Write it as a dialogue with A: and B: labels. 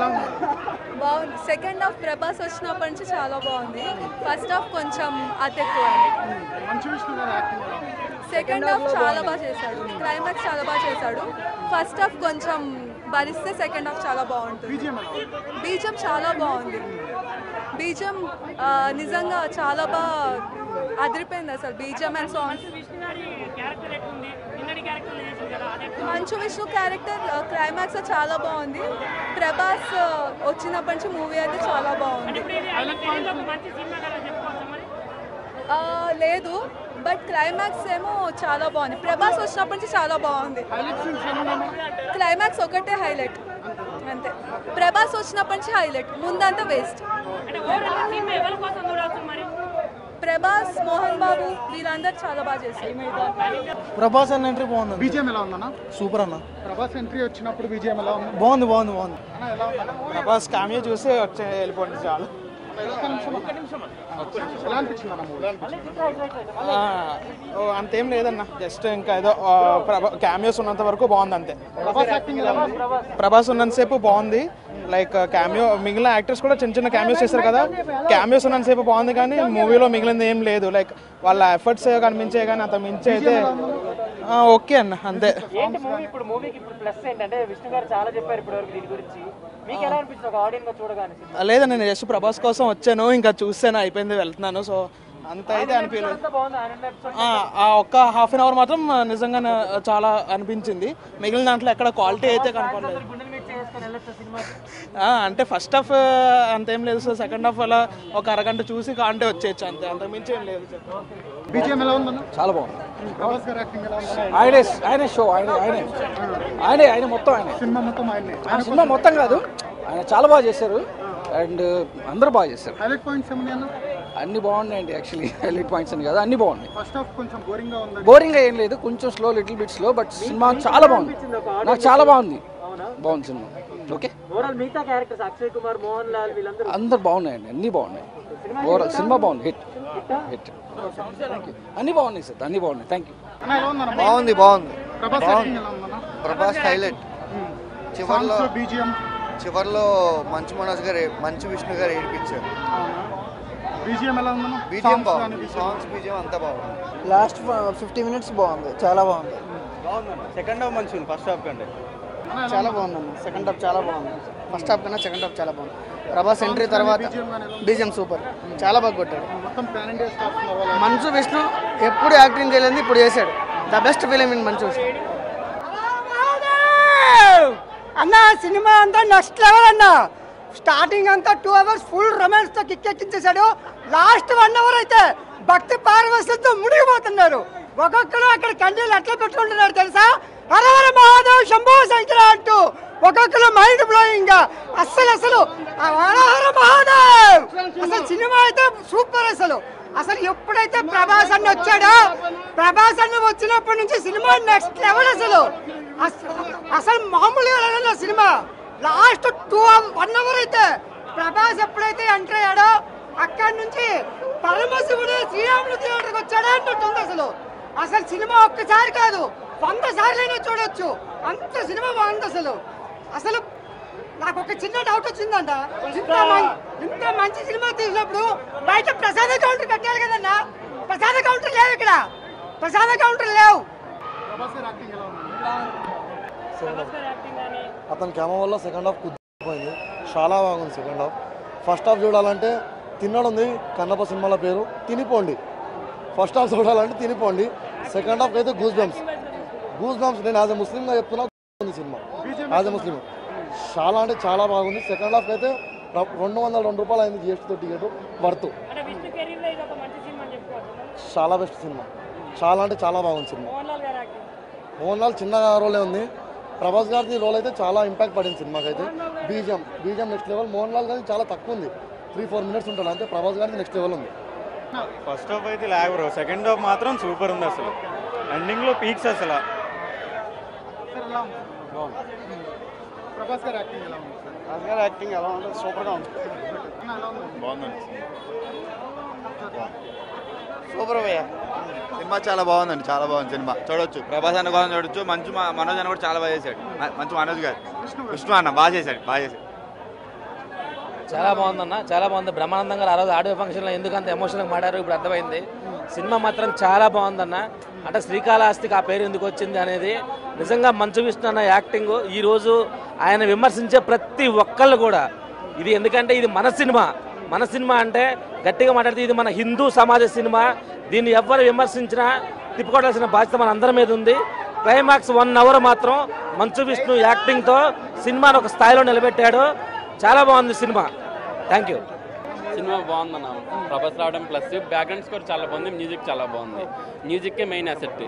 A: బాగుంది. Second half Prabhas వచ్చినప్పటి నుంచి చాలా బాగుంది. ఫస్ట్ హాఫ్ కొంచెం అతెక్కువ. సెకండ్ హాఫ్ చాలా బాగా చేశాడు. క్లైమాక్స్ చాలా బాగా చేశాడు. ఫస్ట్ హాఫ్ కొంచెం భరిస్తే సెకండ్ హాఫ్ చాలా బాగుంటుంది. బీజం చాలా బాగుంది. బీజం నిజంగా చాలా బాగా అదిరిపోయింది అసలు. బీజం and songs. Manchu Vishnu character climax చాలా బాగుంది. ప్రభాస్ వచ్చినప్పటి నుంచి మూవీ అయితే చాలా బాగుంది. లేదు, బట్ క్లైమాక్స్ ఏమో చాలా బాగుంది. ప్రభాస్ వచ్చినప్పటి నుంచి చాలా బాగుంది. క్లైమాక్స్ ఒకటే హైలైట్ అంతే. ప్రభాస్ వచ్చినప్పటి నుంచి హైలైట్, ముందంతా వేస్ట్. ప్రభాస్, మోహన్ బాబు వీళ్ళందరూ చాలా బాగా చేశారు.
B: ప్రభాస్ అన్న ఎంట్రీ బాగుంది.
C: బీజిఎం ఎలా ఉందన్న?
B: సూపర్ అన్న.
C: ప్రభాస్ ఎంట్రీ వచ్చినప్పుడు బీజిఎం ఎలా ఉంది?
B: బాగుంది బాగుంది బాగుంది. ప్రభాస్ కామియో చూసి వెళ్ళిపోండి చాలు. అంతేం లేదన్న, జస్ట్ ఇంకా ఏదో క్యామియోస్ ఉన్నంత వరకు బాగుంది అంతే. ప్రభాస్ ఉన్నంతసేపు బాగుంది. లైక్ క్యామియో మిగిలిన యాక్టర్స్ కూడా చిన్న చిన్న క్యామియోస్ చేస్తారు కదా, క్యామియోస్ ఉన్నంతసేపు బాగుంది. కానీ మూవీలో మిగిలింది ఏం లేదు. లైక్ వాళ్ళ ఎఫర్ట్స్ కనిపించే కానీ అంత మించి అయితే ఓకే అన్న అంతే. లేదన్న, నేను జస్ట్ ప్రభాస్ కోసం వచ్చాను, ఇంకా చూసాను అయిపోయింది వెళ్తున్నాను. సో అంత అయితే అనిపించలేదు. ఆ ఒక్క హాఫ్ అన్ అవర్ మాత్రం నిజంగా చాలా అనిపించింది. మిగిలిన దాంట్లో ఎక్కడ క్వాలిటీ అయితే కనపడలేదు. అంటే ఫస్ట్ హాఫ్ అంతేం లేదు. సో సెకండ్ హాఫ్ అలా ఒక అరగంట చూసి కాంటే వచ్చేయచ్చు అంతే, అంతకు మించి ఏం లేదు. చాలా బాగుంది.
D: ఆయన షో ఆయన మొత్తం సినిమా మొత్తం కాదు, ఆయన చాలా బాగా చేశారు. అండ్ అందరూ బాగా చేశారు. అన్ని బాగున్నాయండి. యాక్చువల్లీ హైలైట్ పాయింట్స్ అని కాదు, అన్ని బాగున్నాయి. బోరింగ్ ఏం లేదు, కొంచెం slow, little bit slow. But cinema చాలా బాగుంది. నాకు చాలా బాగుంది సినిమా. ఓకే, అందరు బాగున్నాయండి, అన్ని బాగున్నాయి. ఓవరాల్ సినిమా బాగుంది. హిట్ అన్ని బాగున్నాయి సార్, అన్ని బాగున్నాయి. Thank you.
E: బాగుంది. ప్రభాస్ హైలైట్. చివర్లో మంచు విష్ణు గారు ఏడిపించారు. బీజిఎం బాగుంది. సాంగ్స్ బీజిఎం అంతా బాగుంది.
B: లాస్ట్ 50 minutes బాగుంది, చాలా బాగుంది.
C: సెకండ్ హాఫ్ మంచిగా ఉంది ఫస్ట్ హాఫ్ కంటే.
B: చాలా బాగుందన్న. సెకండ్ హాఫ్ చాలా బాగుంది. ఫస్ట్ హాఫ్ కన్నా సెకండ్ హాఫ్ చాలా బాగుంది. ప్రభాస్ ఎంట్రీ తర్వాత బీజిఎం సూపర్, చాలా బాగా కొట్టాడు. మంచు విష్ణు ఎప్పుడు యాక్టింగ్ చేయలేదు, ఇప్పుడు చేశాడు. The best film in Manchu Vishnu.
F: అన్న సినిమా అంతా నెక్స్ట్ లెవెల్ అన్న. స్టార్టింగ్ అంతా 2 hours ఫుల్ రొమాన్స్ తో కిక్కెక్కించేశాడు. లాస్ట్ 1 hour అయితే భక్తి పారవశ్యంతో మునిగిపోతున్నారు. ఒక్కొక్కరు అక్కడ కండీలు ఎట్లా పెట్టుకుంటున్నారు తెలుసా? హరహర మహాదేవ్ శంభో శంకర అంటూ ఒక్కొక్కరు మైండ్ బ్లోయింగ్ గా. అసలు హరహర మహాదేవ్ అసలు సినిమా అయితే సూపర్. అసలు ఎప్పుడైతే ప్రభాస్ అన్న వచ్చాడో, ప్రభాస్ అన్న వచ్చినప్పటి నుంచి సినిమా నెక్స్ట్ లెవెల్. అసలు మామూలుగా లేదన్న సినిమా. లాస్ట్ 1 hour అయితే ప్రభాస్ ఎప్పుడైతే ఎంటర్ అయ్యాడో అక్కడి నుంచి పరమశివుడు శ్రీరాముడు థియేటర్కి వచ్చాడే అంటుంది. అసలు సినిమా ఒక్కసారి కాదు 100 సార్లైనా చూడొచ్చు, అంత సినిమా బాగుంది. అసలు నాకు ఒక చిన్న డౌట్ వచ్చిందంట. ఇంత మంచి సినిమా తీసినప్పుడు బయట ప్రసాద కౌంటర్ కట్టాలి కదన్నా. ప్రసాద కౌంటర్ లేవు, ఇక్కడ ప్రసాద కౌంటర్ లేవు.
B: అతని క్యామ వల్ల సెకండ్ హాఫ్ కుదిరిపోయింది, చాలా బాగుంది సెకండ్ హాఫ్. ఫస్ట్ హాఫ్ చూడాలంటే తిన్నడుంది కన్నప్ప సినిమాల పేరు, తినిపోండి. ఫస్ట్ హాఫ్ చూడాలంటే తినిపోండి. సెకండ్ హాఫ్ అయితే గూస్ బంప్స్. నేను యాజ్ ఎ ముస్లింగా చెప్తున్నా, సినిమా యాజ్ ఎ ముస్లిం చాలా అంటే చాలా బాగుంది. సెకండ్ హాఫ్ అయితే 202 రూపాయలు అయింది జిఎస్టీతో టికెట్, వర్త్. చాలా బెస్ట్ సినిమా, చాలా అంటే చాలా బాగుంది సినిమా. మోహన్ లాల్ చిన్న రోలే ఉంది. ప్రభాస్ గారి రోల్ అయితే చాలా ఇంపాక్ట్ పడింది సినిమాకి అయితే. బీజం నెక్స్ట్ లెవెల్. మోహన్ లాల్ గారి చాలా తక్కువ ఉంది, 3-4 minutes ఉంటుంది అంతే. ప్రభాస్ గారికి నెక్స్ట్ లెవెల్ ఉంది.
G: ఫస్ట్ హాఫ్ అయితే లాగ్ బ్రో, సెకండ్ హాఫ్ మాత్రం సూపర్ ఉంది. అసలు ఎండింగ్లో పీక్స్. అసలు
C: ప్రభాస్ గారి యాక్టింగ్ ఎలా ఉంది? సూపర్గా ఉంది.
G: బాగుందండి
E: సూపర్ భయ్యా. సినిమా చాలా బాగుందండి, చాలా బాగుంది సినిమా. చూడొచ్చు, ప్రభాస్ అన్న కోసం చూడొచ్చు. మనోజ్ అన్న కూడా చాలా బాగా చేశాడు. మంచు మనోజ్ గారు, విష్ణు అన్న బాగా చేశాడు.
H: చాలా బాగుందన్న, చాలా బాగుంది. బ్రహ్మానందం గారు ఆ రోజు ఆడియో ఫంక్షన్లో ఎందుకంత ఎమోషనల్గా మాడారు ఇప్పుడు అర్థమైంది. సినిమా మాత్రం చాలా బాగుందన్న. అంటే శ్రీకాళహస్తికి ఆ పేరు ఎందుకు వచ్చింది అనేది నిజంగా మంచు విష్ణు అన్న యాక్టింగ్. ఈరోజు ఆయన విమర్శించే ప్రతి ఒక్కళ్ళు కూడా ఇది, ఎందుకంటే ఇది మన సినిమా అంటే గట్టిగా మాట్లాడితే ఇది మన హిందూ సమాజ సినిమా. దీన్ని ఎవరు విమర్శించినా తిప్పుకోవాల్సిన బాధ్యత మన అందరి మీద ఉంది. క్లైమాక్స్ 1 hour మాత్రం మంచు విష్ణు యాక్టింగ్తో సినిమాను ఒక స్థాయిలో నిలబెట్టాడు. చాలా బాగుంది సినిమా. Thank you.
I: సినిమా బాగుందన్న. ప్రభాస్ రావడం ప్లస్ బ్యాక్గ్రౌండ్ స్కోర్ చాలా బాగుంది, మ్యూజిక్ చాలా బాగుంది. మ్యూజిక్కే మెయిన్ అసెట్.